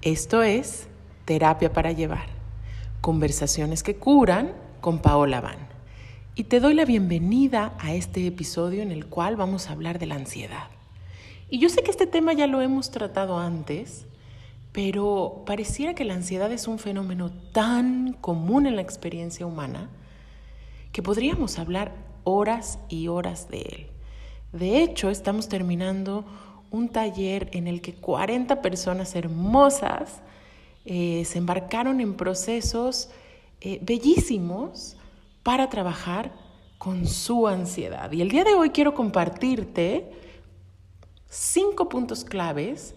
Esto es Terapia para Llevar, conversaciones que curan con Paola Van. Y te doy la bienvenida a este episodio en el cual vamos a hablar de la ansiedad. Y yo sé que este tema ya lo hemos tratado antes, pero pareciera que la ansiedad es un fenómeno tan común en la experiencia humana que podríamos hablar horas y horas de él. De hecho, estamos terminando un taller en el que 40 personas hermosas se embarcaron en procesos bellísimos para trabajar con su ansiedad. Y el día de hoy quiero compartirte 5 puntos claves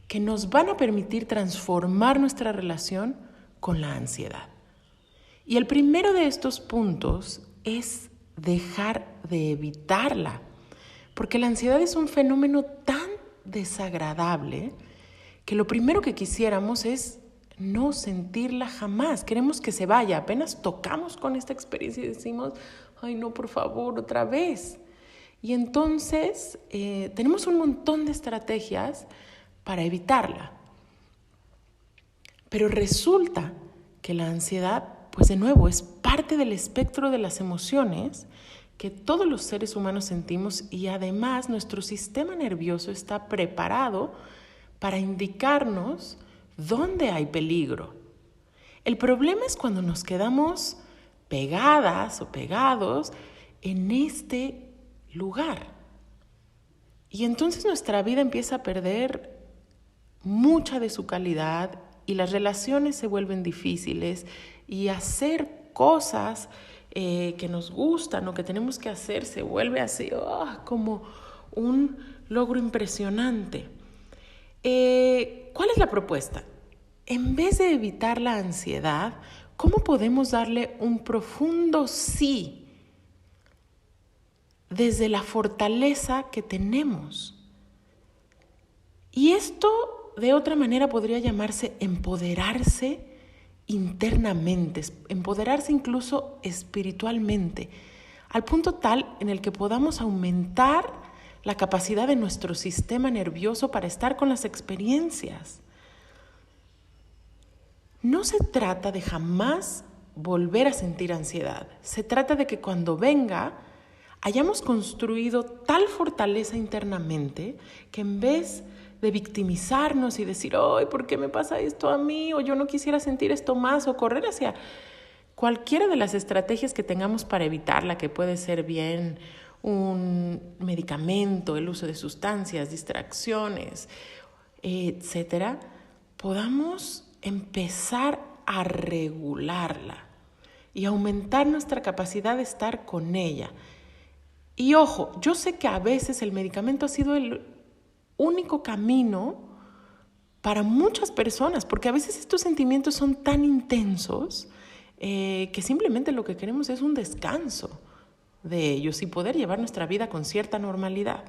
que nos van a permitir transformar nuestra relación con la ansiedad. Y el primero de estos puntos es dejar de evitarla, porque la ansiedad es un fenómeno tan desagradable que lo primero que quisiéramos es no sentirla jamás. Queremos que se vaya. Apenas tocamos con esta experiencia y decimos, ay no, por favor, otra vez. Y entonces tenemos un montón de estrategias para evitarla. Pero resulta que la ansiedad, pues de nuevo, es parte del espectro de las emociones que todos los seres humanos sentimos y además nuestro sistema nervioso está preparado para indicarnos dónde hay peligro. El problema es cuando nos quedamos pegadas o pegados en este lugar. Y entonces nuestra vida empieza a perder mucha de su calidad y las relaciones se vuelven difíciles y hacer cosas que nos gustan o que tenemos que hacer se vuelve así como un logro impresionante. ¿Cuál es la propuesta? En vez de evitar la ansiedad, ¿cómo podemos darle un profundo sí desde la fortaleza que tenemos? Y esto de otra manera podría llamarse empoderarse internamente, empoderarse incluso espiritualmente, al punto tal en el que podamos aumentar la capacidad de nuestro sistema nervioso para estar con las experiencias. No se trata de jamás volver a sentir ansiedad, se trata de que cuando venga hayamos construido tal fortaleza internamente que en vez de victimizarnos y decir, ¡ay, ¿por qué me pasa esto a mí? O yo no quisiera sentir esto más, o correr hacia cualquiera de las estrategias que tengamos para evitarla, que puede ser bien un medicamento, el uso de sustancias, distracciones, etcétera, podamos empezar a regularla y aumentar nuestra capacidad de estar con ella. Y ojo, yo sé que a veces el medicamento ha sido el único camino para muchas personas, porque a veces estos sentimientos son tan intensos que simplemente lo que queremos es un descanso de ellos y poder llevar nuestra vida con cierta normalidad.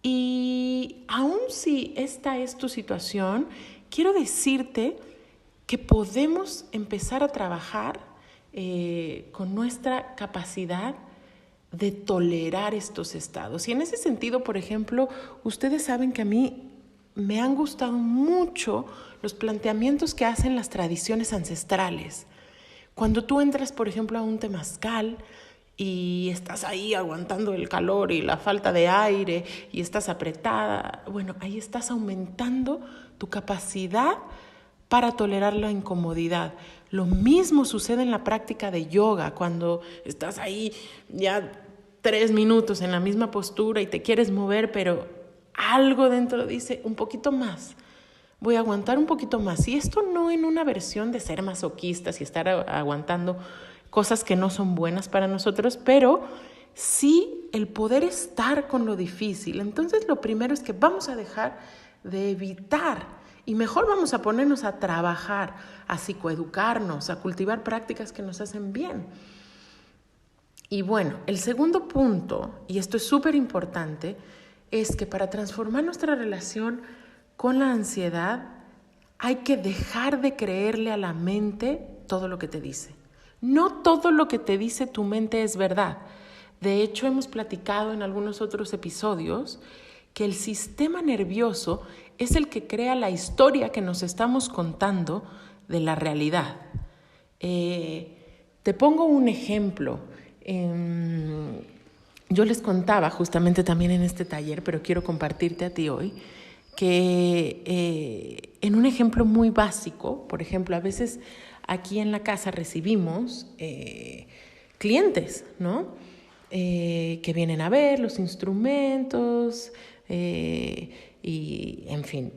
Y aun si esta es tu situación, quiero decirte que podemos empezar a trabajar con nuestra capacidad de tolerar estos estados. Y en ese sentido, por ejemplo, ustedes saben que a mí me han gustado mucho los planteamientos que hacen las tradiciones ancestrales. Cuando tú entras, por ejemplo, a un temazcal y estás ahí aguantando el calor y la falta de aire y estás apretada, bueno, ahí estás aumentando tu capacidad para tolerar la incomodidad. Lo mismo sucede en la práctica de yoga, cuando estás ahí ya 3 minutos en la misma postura y te quieres mover, pero algo dentro dice un poquito más. Voy a aguantar un poquito más. Y esto no en una versión de ser masoquistas y estar aguantando cosas que no son buenas para nosotros, pero sí el poder estar con lo difícil. Entonces lo primero es que vamos a dejar de evitar y mejor vamos a ponernos a trabajar, a psicoeducarnos, a cultivar prácticas que nos hacen bien. Y bueno, el segundo punto, y esto es súper importante, es que para transformar nuestra relación con la ansiedad hay que dejar de creerle a la mente todo lo que te dice. No todo lo que te dice tu mente es verdad. De hecho, hemos platicado en algunos otros episodios que el sistema nervioso es el que crea la historia que nos estamos contando de la realidad. Te pongo un ejemplo. Yo les contaba justamente también en este taller, pero quiero compartirte a ti hoy, que en un ejemplo muy básico, por ejemplo, a veces aquí en la casa recibimos clientes, ¿no? Que vienen a ver los instrumentos y, en fin.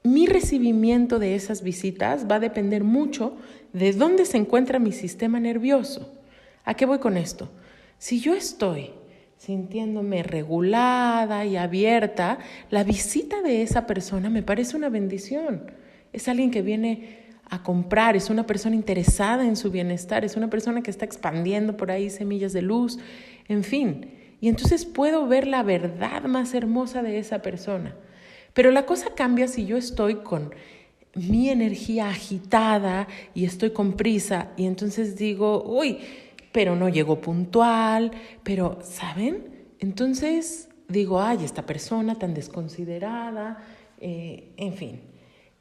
Mi recibimiento de esas visitas va a depender mucho de dónde se encuentra mi sistema nervioso. ¿A qué voy con esto? Si yo estoy sintiéndome regulada y abierta, la visita de esa persona me parece una bendición. Es alguien que viene a comprar, es una persona interesada en su bienestar, es una persona que está expandiendo por ahí semillas de luz, en fin. Y entonces puedo ver la verdad más hermosa de esa persona. Pero la cosa cambia si yo estoy con mi energía agitada y estoy con prisa y entonces digo, uy, pero no llegó puntual, pero, ¿saben? Entonces digo, ay, esta persona tan desconsiderada, en fin.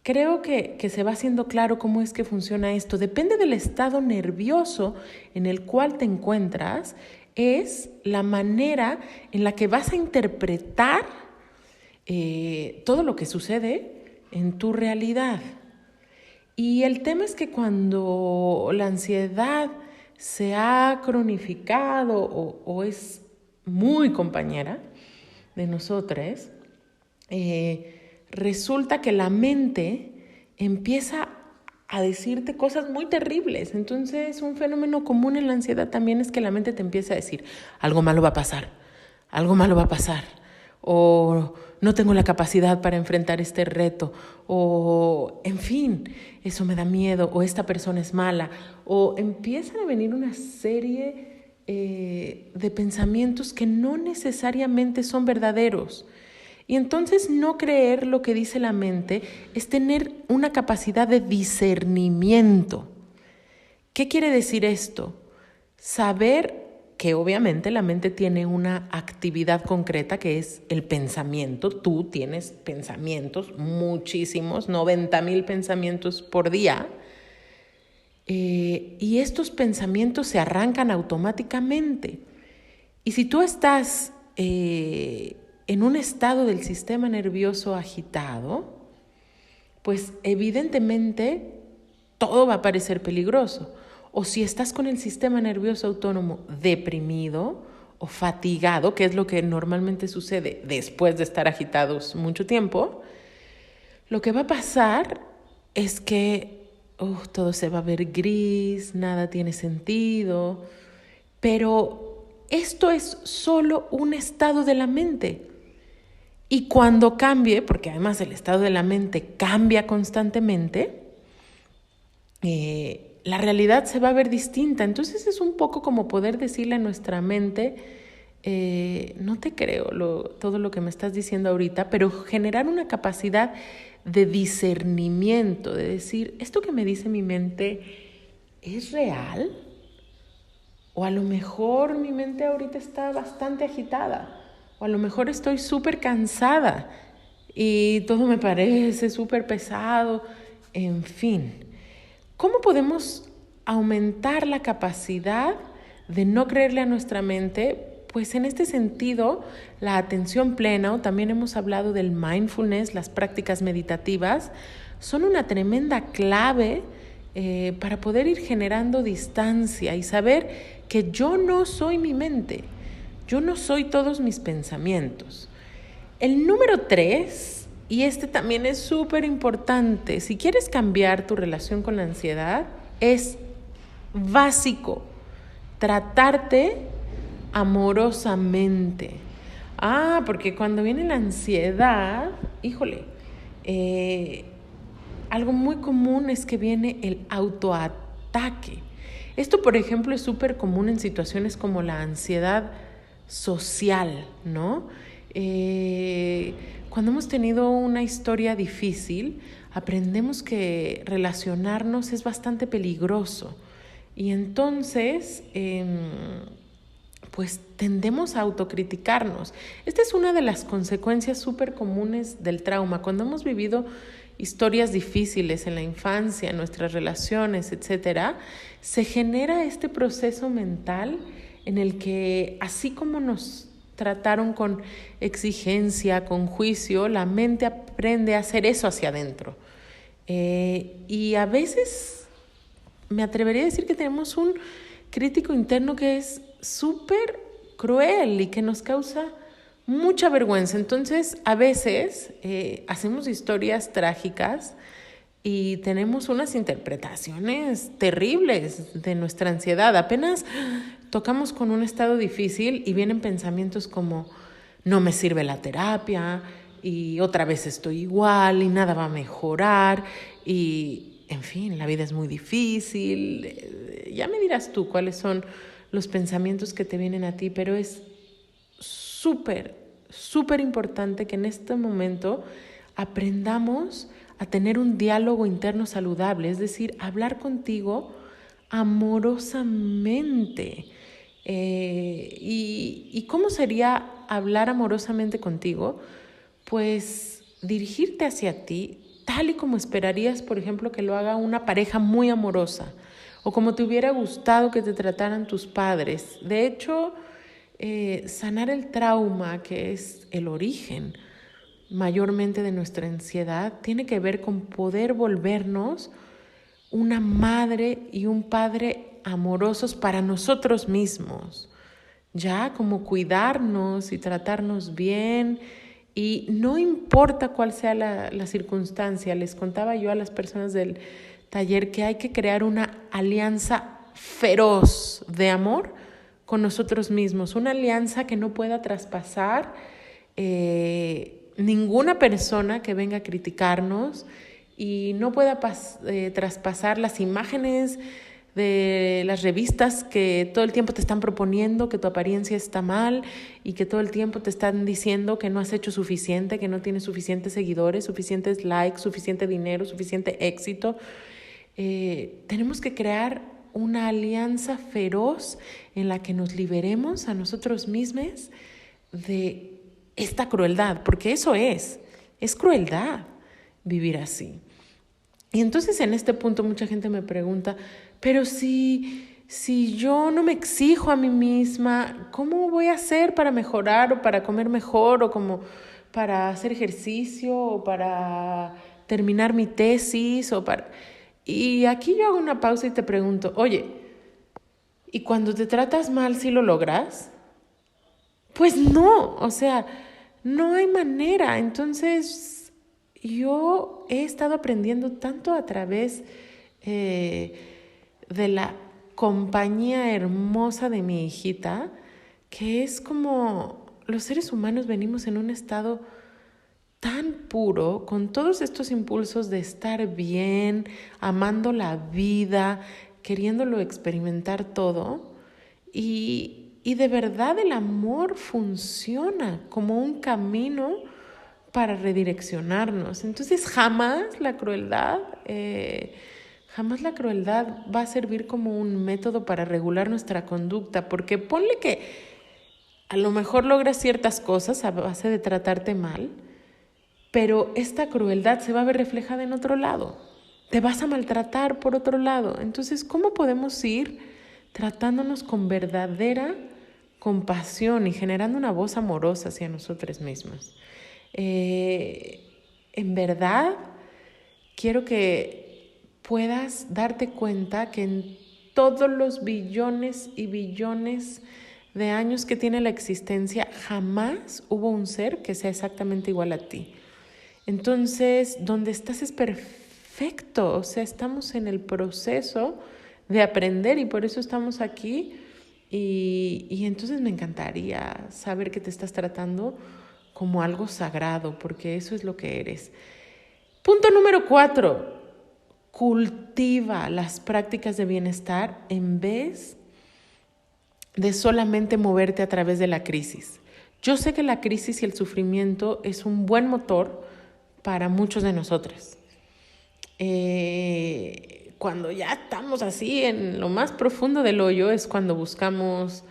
Creo que se va haciendo claro cómo es que funciona esto. Depende del estado nervioso en el cual te encuentras, es la manera en la que vas a interpretar todo lo que sucede en tu realidad. Y el tema es que cuando la ansiedad se ha cronificado o es muy compañera de nosotros, resulta que la mente empieza a decirte cosas muy terribles. Entonces, un fenómeno común en la ansiedad también es que la mente te empieza a decir, algo malo va a pasar, algo malo va a pasar, o no tengo la capacidad para enfrentar este reto, o en fin, eso me da miedo, o esta persona es mala, o empiezan a venir una serie de pensamientos que no necesariamente son verdaderos. Y entonces no creer lo que dice la mente es tener una capacidad de discernimiento. ¿Qué quiere decir esto? Saber que obviamente la mente tiene una actividad concreta que es el pensamiento. Tú tienes pensamientos, muchísimos, 90,000 pensamientos por día. Y estos pensamientos se arrancan automáticamente. Y si tú estás en un estado del sistema nervioso agitado, pues evidentemente todo va a parecer peligroso. O si estás con el sistema nervioso autónomo deprimido o fatigado, que es lo que normalmente sucede después de estar agitados mucho tiempo, lo que va a pasar es que todo se va a ver gris, nada tiene sentido, pero esto es solo un estado de la mente. Y cuando cambie, porque además el estado de la mente cambia constantemente, la realidad se va a ver distinta. Entonces es un poco como poder decirle a nuestra mente, no te creo todo lo que me estás diciendo ahorita, pero generar una capacidad de discernimiento, de decir, ¿esto que me dice mi mente es real? O a lo mejor mi mente ahorita está bastante agitada, o a lo mejor estoy súper cansada y todo me parece súper pesado, en fin. ¿Cómo podemos aumentar la capacidad de no creerle a nuestra mente? Pues en este sentido, la atención plena, o también hemos hablado del mindfulness, las prácticas meditativas, son una tremenda clave para poder ir generando distancia y saber que yo no soy mi mente, yo no soy todos mis pensamientos. El número 3, y este también es súper importante, si quieres cambiar tu relación con la ansiedad, es básico, tratarte amorosamente. Porque cuando viene la ansiedad, híjole, algo muy común es que viene el autoataque. Esto, por ejemplo, es súper común en situaciones como la ansiedad social, ¿no? Cuando hemos tenido una historia difícil, aprendemos que relacionarnos es bastante peligroso. Y entonces, pues tendemos a autocriticarnos. Esta es una de las consecuencias súper comunes del trauma. Cuando hemos vivido historias difíciles en la infancia, en nuestras relaciones, etcétera, se genera este proceso mental en el que, así como nos trataron con exigencia, con juicio, la mente aprende a hacer eso hacia adentro. Y a veces me atrevería a decir que tenemos un crítico interno que es súper cruel y que nos causa mucha vergüenza. Entonces, a veces hacemos historias trágicas y tenemos unas interpretaciones terribles de nuestra ansiedad. Apenas tocamos con un estado difícil y vienen pensamientos como: no me sirve la terapia, y otra vez estoy igual, y nada va a mejorar, y en fin, la vida es muy difícil. Ya me dirás tú cuáles son los pensamientos que te vienen a ti, pero es súper, súper importante que en este momento aprendamos a tener un diálogo interno saludable, es decir, hablar contigo amorosamente. ¿Y cómo sería hablar amorosamente contigo? Pues dirigirte hacia ti tal y como esperarías, por ejemplo, que lo haga una pareja muy amorosa, o como te hubiera gustado que te trataran tus padres. De hecho, sanar el trauma, que es el origen mayormente de nuestra ansiedad, tiene que ver con poder volvernos una madre y un padre amorosos para nosotros mismos, ya como cuidarnos y tratarnos bien. Y no importa cuál sea la circunstancia, les contaba yo a las personas del taller que hay que crear una alianza feroz de amor con nosotros mismos, una alianza que no pueda traspasar ninguna persona que venga a criticarnos, y no pueda traspasar las imágenes de las revistas que todo el tiempo te están proponiendo que tu apariencia está mal y que todo el tiempo te están diciendo que no has hecho suficiente, que no tienes suficientes seguidores, suficientes likes, suficiente dinero, suficiente éxito. Tenemos que crear una alianza feroz en la que nos liberemos a nosotros mismos de esta crueldad, porque eso es crueldad vivir así. Y entonces en este punto mucha gente me pregunta: pero si yo no me exijo a mí misma, ¿cómo voy a hacer para mejorar, o para comer mejor, o como para hacer ejercicio, o para terminar mi tesis, o para...? Y aquí yo hago una pausa y te pregunto: oye, ¿y cuando te tratas mal, sí lo logras? Pues no, o sea, no hay manera. Entonces, yo he estado aprendiendo tanto a través de la compañía hermosa de mi hijita, que es como los seres humanos venimos en un estado tan puro, con todos estos impulsos de estar bien, amando la vida, queriéndolo experimentar todo, y de verdad el amor funciona como un camino para redireccionarnos. Entonces jamás la crueldad va a servir como un método para regular nuestra conducta, porque ponle que a lo mejor logras ciertas cosas a base de tratarte mal, pero esta crueldad se va a ver reflejada en otro lado. Te vas a maltratar por otro lado. Entonces, ¿cómo podemos ir tratándonos con verdadera compasión y generando una voz amorosa hacia nosotros mismos? En verdad, quiero que puedas darte cuenta que en todos los billones y billones de años que tiene la existencia, jamás hubo un ser que sea exactamente igual a ti. Entonces, donde estás es perfecto, o sea, estamos en el proceso de aprender y por eso estamos aquí. Y entonces me encantaría saber que te estás tratando como algo sagrado, porque eso es lo que eres. Punto número 4, cultiva las prácticas de bienestar en vez de solamente moverte a través de la crisis. Yo sé que la crisis y el sufrimiento es un buen motor para muchos de nosotros. Cuando ya estamos así en lo más profundo del hoyo es cuando buscamos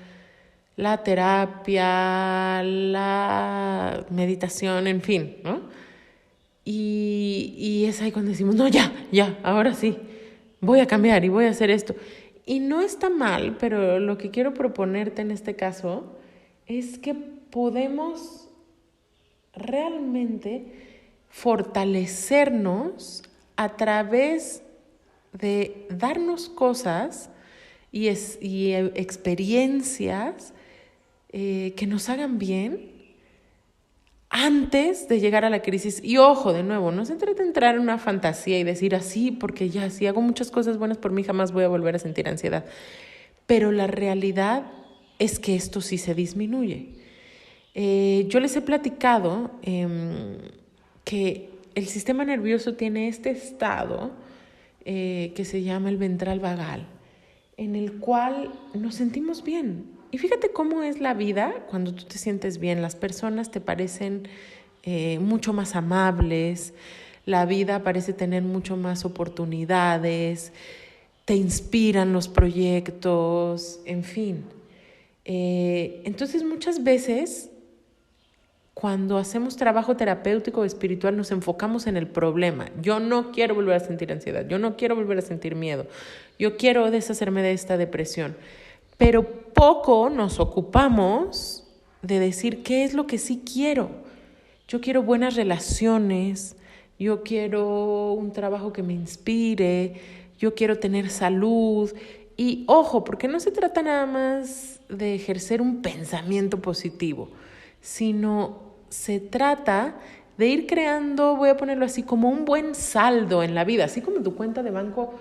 la terapia, la meditación, en fin, ¿no? Y es ahí cuando decimos, no, ya, ahora sí, voy a cambiar y voy a hacer esto. Y no está mal, pero lo que quiero proponerte en este caso es que podemos realmente fortalecernos a través de darnos cosas y experiencias que nos hagan bien antes de llegar a la crisis. Y ojo, de nuevo, no se trata de entrar en una fantasía y decir así, porque ya si hago muchas cosas buenas por mí jamás voy a volver a sentir ansiedad. Pero la realidad es que esto sí se disminuye. Yo les he platicado que el sistema nervioso tiene este estado que se llama el ventral vagal, en el cual nos sentimos bien. Y fíjate cómo es la vida cuando tú te sientes bien. Las personas te parecen mucho más amables, la vida parece tener mucho más oportunidades, te inspiran los proyectos, en fin. Entonces muchas veces cuando hacemos trabajo terapéutico o espiritual nos enfocamos en el problema. Yo no quiero volver a sentir ansiedad, yo no quiero volver a sentir miedo, yo quiero deshacerme de esta depresión. Pero poco nos ocupamos de decir qué es lo que sí quiero. Yo quiero buenas relaciones, yo quiero un trabajo que me inspire, yo quiero tener salud. Y ojo, porque no se trata nada más de ejercer un pensamiento positivo, sino se trata de ir creando, voy a ponerlo así, como un buen saldo en la vida. Así como tu cuenta de banco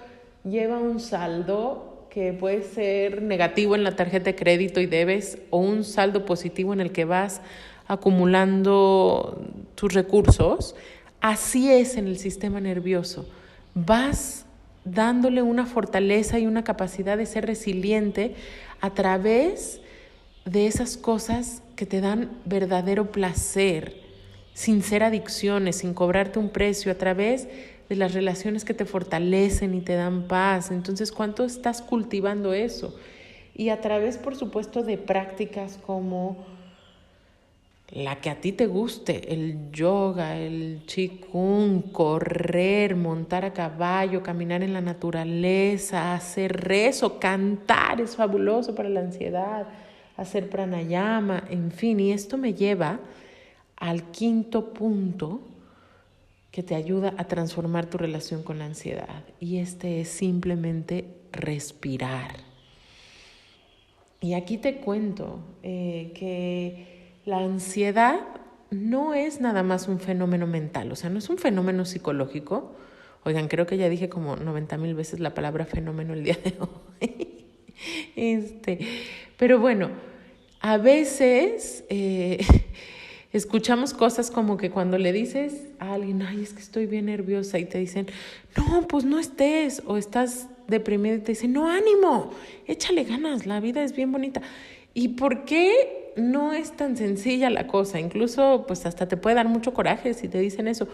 lleva un saldo que puede ser negativo en la tarjeta de crédito y debes, o un saldo positivo en el que vas acumulando tus recursos, así es en el sistema nervioso. Vas dándole una fortaleza y una capacidad de ser resiliente a través de esas cosas que te dan verdadero placer, sin ser adicciones, sin cobrarte un precio, a través de las relaciones que te fortalecen y te dan paz. Entonces, ¿cuánto estás cultivando eso? Y a través, por supuesto, de prácticas como la que a ti te guste, el yoga, el qigong, correr, montar a caballo, caminar en la naturaleza, hacer rezo, cantar es fabuloso para la ansiedad, hacer pranayama, en fin. Y esto me lleva al quinto punto que te ayuda a transformar tu relación con la ansiedad. Y este es simplemente respirar. Y aquí te cuento que la ansiedad no es nada más un fenómeno mental, o sea, no es un fenómeno psicológico. Oigan, creo que ya dije como 90,000 veces la palabra fenómeno el día de hoy. Pero bueno, a veces escuchamos cosas como que cuando le dices a alguien, ay, es que estoy bien nerviosa, y te dicen, no, pues no estés, o estás deprimido y te dicen, no, ánimo, échale ganas, la vida es bien bonita. ¿Y por qué no es tan sencilla la cosa? Incluso pues hasta te puede dar mucho coraje si te dicen eso.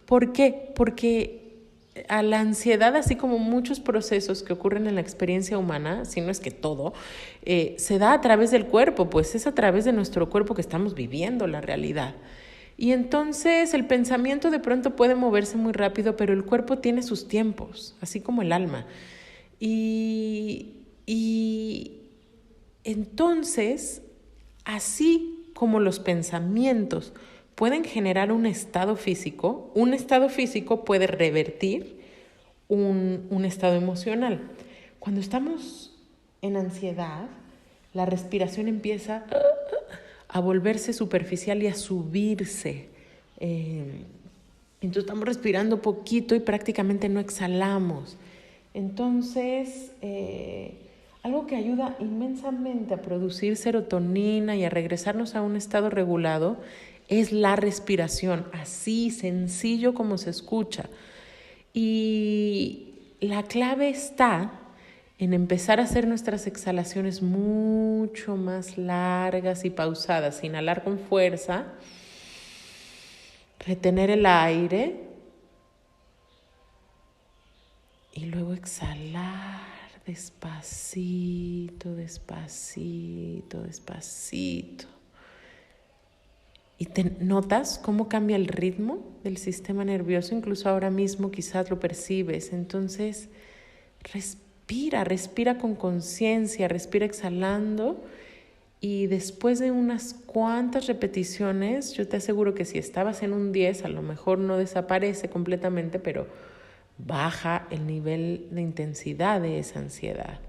¿Por qué? Porque a la ansiedad, así como muchos procesos que ocurren en la experiencia humana, si no es que todo, se da a través del cuerpo, pues es a través de nuestro cuerpo que estamos viviendo la realidad. Y entonces el pensamiento de pronto puede moverse muy rápido, pero el cuerpo tiene sus tiempos, así como el alma. Y entonces, así como los pensamientos pueden generar un estado físico puede revertir un estado emocional. Cuando estamos en ansiedad, la respiración empieza a volverse superficial y a subirse. Entonces estamos respirando poquito y prácticamente no exhalamos. Entonces, algo que ayuda inmensamente a producir serotonina y a regresarnos a un estado regulado es la respiración, así sencillo como se escucha. Y la clave está en empezar a hacer nuestras exhalaciones mucho más largas y pausadas. Inhalar con fuerza, retener el aire y luego exhalar Despacito, despacito, despacito. Y te notas cómo cambia el ritmo del sistema nervioso, incluso ahora mismo quizás lo percibes. Entonces, respira con conciencia, respira exhalando y después de unas cuantas repeticiones, yo te aseguro que si estabas en un 10, a lo mejor no desaparece completamente, pero baja el nivel de intensidad de esa ansiedad.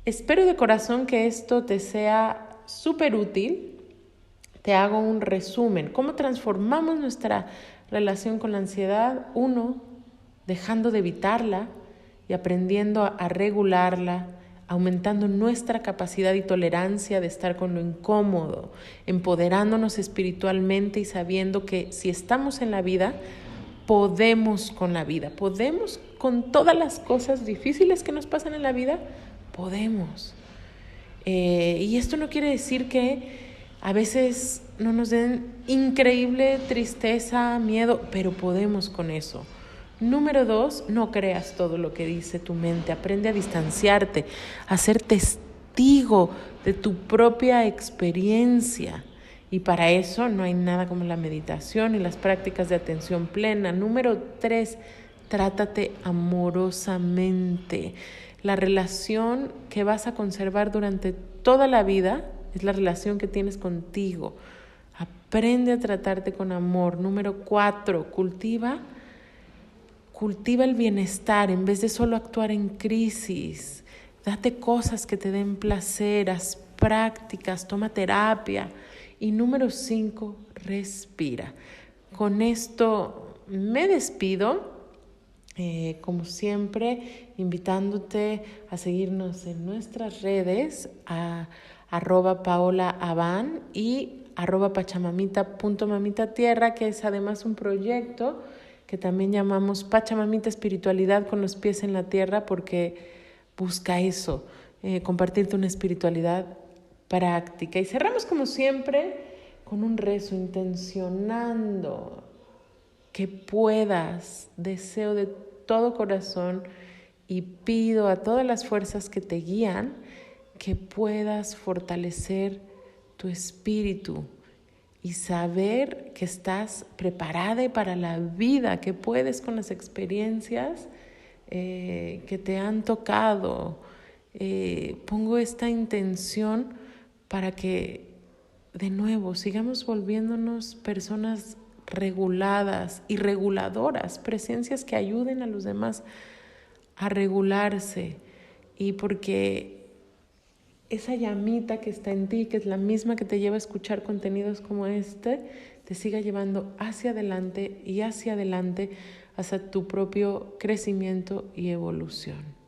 Espero de corazón que esto te sea súper útil. Te hago un resumen. ¿Cómo transformamos nuestra relación con la ansiedad? 1, dejando de evitarla y aprendiendo a regularla, aumentando nuestra capacidad y tolerancia de estar con lo incómodo, empoderándonos espiritualmente y sabiendo que si estamos en la vida, podemos con la vida, podemos con todas las cosas difíciles que nos pasan en la vida, podemos. Y esto no quiere decir que a veces no nos den increíble tristeza, miedo, pero podemos con eso. Número 2, no creas todo lo que dice tu mente. Aprende a distanciarte, a ser testigo de tu propia experiencia. Y para eso no hay nada como la meditación y las prácticas de atención plena. Número 3, trátate amorosamente. La relación que vas a conservar durante toda la vida es la relación que tienes contigo. Aprende a tratarte con amor. Número 4, cultiva el bienestar en vez de solo actuar en crisis. Date cosas que te den placer, haz prácticas, toma terapia. Y número 5, respira. Con esto me despido. Como siempre, invitándote a seguirnos en nuestras redes, a @paolaaban y @pachamamita.mamitatierra, que es además un proyecto que también llamamos Pachamamita Espiritualidad con los pies en la tierra, porque busca eso, compartirte una espiritualidad práctica. Y cerramos como siempre con un rezo, intencionando que puedas, deseo de todo corazón y pido a todas las fuerzas que te guían que puedas fortalecer tu espíritu y saber que estás preparada para la vida, que puedes con las experiencias que te han tocado. Pongo esta intención para que de nuevo sigamos volviéndonos personas reguladas y reguladoras, presencias que ayuden a los demás a regularse, y porque esa llamita que está en ti, que es la misma que te lleva a escuchar contenidos como este, te siga llevando hacia adelante hacia tu propio crecimiento y evolución.